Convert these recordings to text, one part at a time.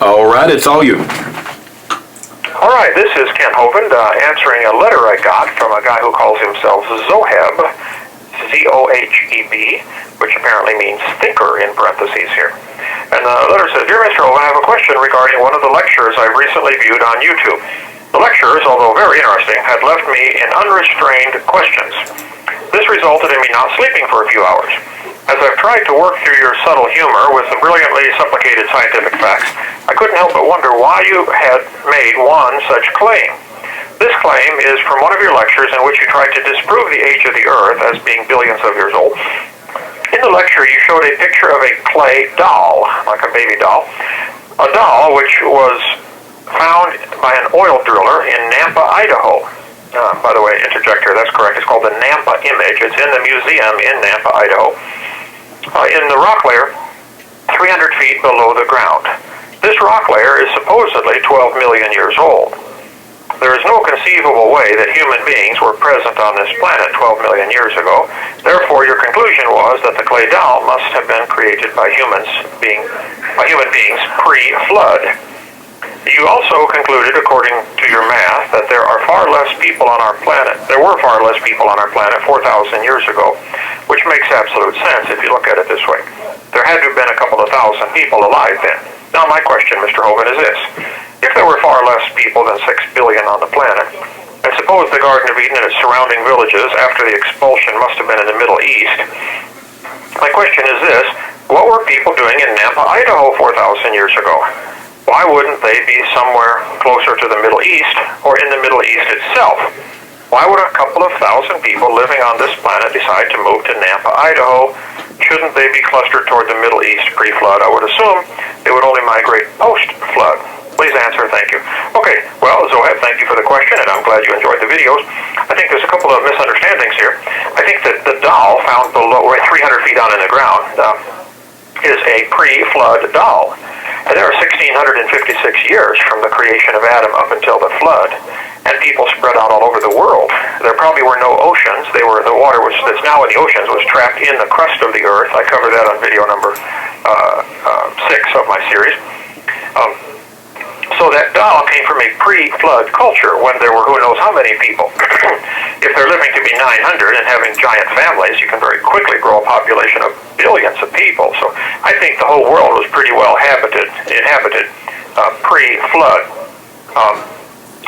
All right, it's all you. All right, this is Ken Hovind answering a letter I got from a guy who calls himself Zoheb, Z-O-H-E-B, which apparently means thinker in parentheses here. And the letter says, Dear Mr. Hovind, I have a question regarding one of the lectures I've recently viewed on YouTube. The lectures, although very interesting, had left me in unrestrained questions. This resulted in me not sleeping for a few hours. As I've tried to work through your subtle humor with the brilliantly supplicated scientific facts, I couldn't help but wonder why you had made one such claim. This claim is from one of your lectures in which you tried to disprove the age of the Earth as being billions of years old. In the lecture, you showed a picture of a clay doll, like a baby doll, a doll which was found by an oil driller in Nampa, Idaho. By the way, interjector, that's correct. It's called the Nampa Image. It's in the museum in Nampa, Idaho. In the rock layer 300 feet below the ground. This rock layer is supposedly 12 million years old. There is no conceivable way that human beings were present on this planet 12 million years ago. Therefore, your conclusion was that the clay doll must have been created by human beings pre-flood. You also concluded, according to your math, that there were far less people on our planet 4,000 years ago, which makes absolute sense if you look at it this way. There had to have been a couple of thousand people alive then. Now my question, Mr. Hovind, is this. If there were far less people than 6 billion on the planet, and suppose the Garden of Eden and its surrounding villages after the expulsion must have been in the Middle East, my question is this. What were people doing in Nampa, Idaho 4,000 years ago? Why wouldn't they be somewhere closer to the Middle East or in the Middle East itself? Why would a couple of thousand people living on this planet decide to move to Nampa, Idaho? Shouldn't they be clustered toward the Middle East pre-flood? I would assume they would only migrate post-flood. Please answer, thank you. Okay, well, Zoheb, thank you for the question, and I'm glad you enjoyed the videos. I think there's a couple of misunderstandings here. I think that the doll found below, 300 feet down in the ground, is a pre-flood doll. And there are 1,656 years from the creation of Adam up until the flood, and people spread out all over the world. There probably were no oceans. The water that's now in the oceans was trapped in the crust of the earth. I covered that on video number 6 of my series. So that doll came from a pre-flood culture when there were who knows how many people. If they're living to be 900 and having giant families, you can very quickly grow a population of billions of people. So I think the whole world was pretty well inhabited pre-flood.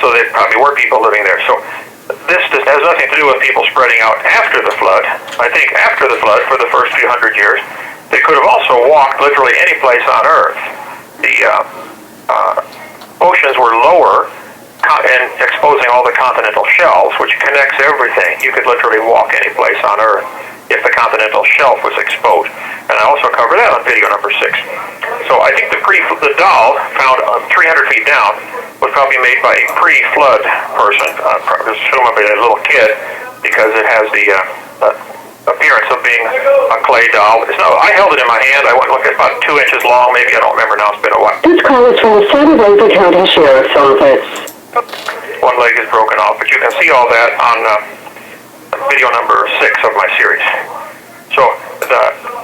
So there probably were people living there. So this has nothing to do with people spreading out after the flood. I think after the flood, for the first few hundred years, they could have also walked literally any place on Earth. The oceans were lower and exposing all the continental shelves, which connects everything. You could literally walk any place on Earth if the continental shelf was exposed. And I also cover that on video number 6. So I think the doll found 300 feet down was probably made by a pre-flood person, presumably a little kid, because it has the appearance of being a clay doll. I held it in my hand. I went and looked at about 2 inches long, maybe. I don't remember now. It's been a while. This call is from the Santa Rosa County Sheriff's Office. One leg is broken off, but you can see all that on video number 6 of my series. So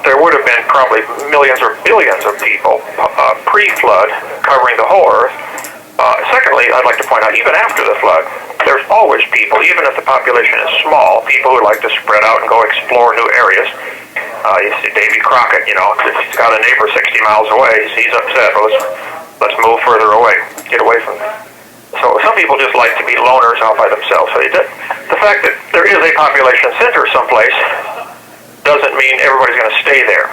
there would have been probably millions or billions of people pre-flood covering the whole Earth. Secondly, I'd like to point out, even after the flood, there's always people, even if the population is small, people who like to spread out and go explore new areas. You see Davy Crockett, if he's got a neighbor 60 miles away, he's upset. Well, let's move further away, get away from them. So some people just like to be loners out by themselves. So the fact that there is a population center someplace doesn't mean everybody's going to stay there.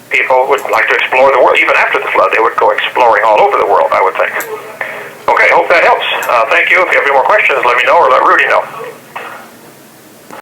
People would like to explore the world. Even after the flood, they would go exploring all over the world, I would think. Okay, hope that helps. Thank you. If you have any more questions, let me know or let Rudy know.